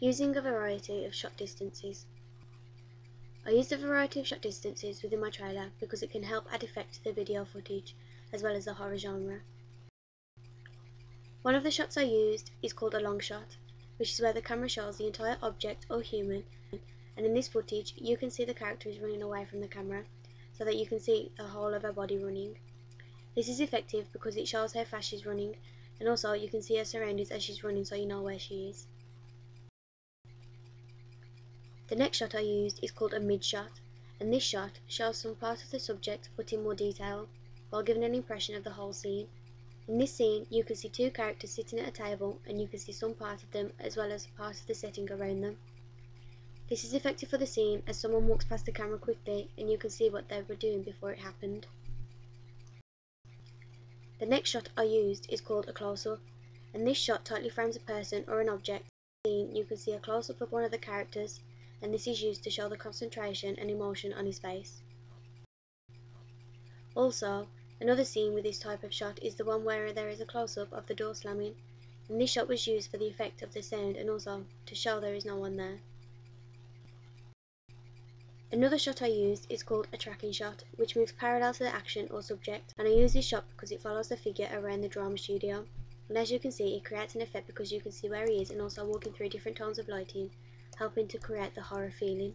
Using a variety of shot distances. I used a variety of shot distances within my trailer because it can help add effect to the video footage as well as the horror genre. One of the shots I used is called a long shot, which is where the camera shows the entire object or human, and in this footage you can see the character is running away from the camera so that you can see the whole of her body running. This is effective because it shows how fast she's running, and also you can see her surroundings as she's running so you know where she is. The next shot I used is called a mid shot, and this shot shows some part of the subject but in more detail, while giving an impression of the whole scene. In this scene you can see two characters sitting at a table, and you can see some part of them as well as part of the setting around them. This is effective for the scene as someone walks past the camera quickly and you can see what they were doing before it happened. The next shot I used is called a close-up, and this shot tightly frames a person or an object. In the scene you can see a close-up of one of the characters, and this is used to show the concentration and emotion on his face. Also, another scene with this type of shot is the one where there is a close-up of the door slamming, and this shot was used for the effect of the sound and also to show there is no one there. Another shot I used is called a tracking shot, which moves parallel to the action or subject, and I use this shot because it follows the figure around the drama studio, and as you can see it creates an effect because you can see where he is and also walking through different tones of lighting, helping to create the horror feeling.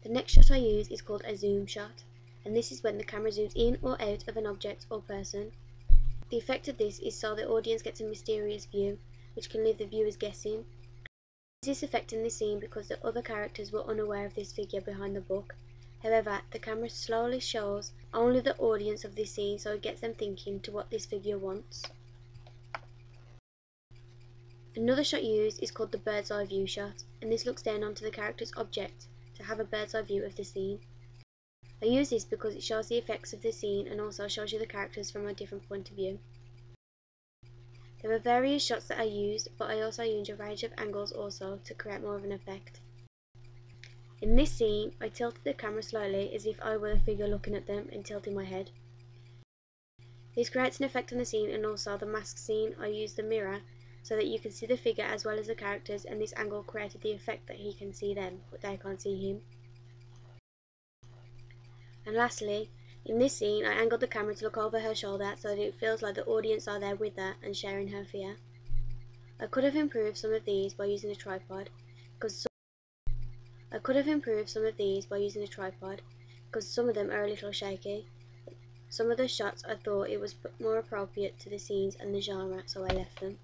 The next shot I use is called a zoom shot, and this is when the camera zooms in or out of an object or person. The effect of this is so the audience gets a mysterious view, which can leave the viewers guessing. I use this effect in this scene because the other characters were unaware of this figure behind the book. However, the camera slowly shows only the audience of this scene so it gets them thinking to what this figure wants. Another shot used is called the bird's eye view shot, and this looks down onto the character's object to have a bird's eye view of the scene. I use this because it shows the effects of the scene and also shows you the characters from a different point of view. There were various shots that I used, but I also used a range of angles also to create more of an effect. In this scene, I tilted the camera slowly as if I were the figure looking at them and tilting my head. This creates an effect on the scene, and also the mask scene I used the mirror so that you can see the figure as well as the characters, and this angle created the effect that he can see them but they can't see him. And lastly, in this scene I angled the camera to look over her shoulder so that it feels like the audience are there with her and sharing her fear. I could have improved some of these by using a tripod because some of them are a little shaky. Some of the shots I thought it was more appropriate to the scenes and the genre, so I left them.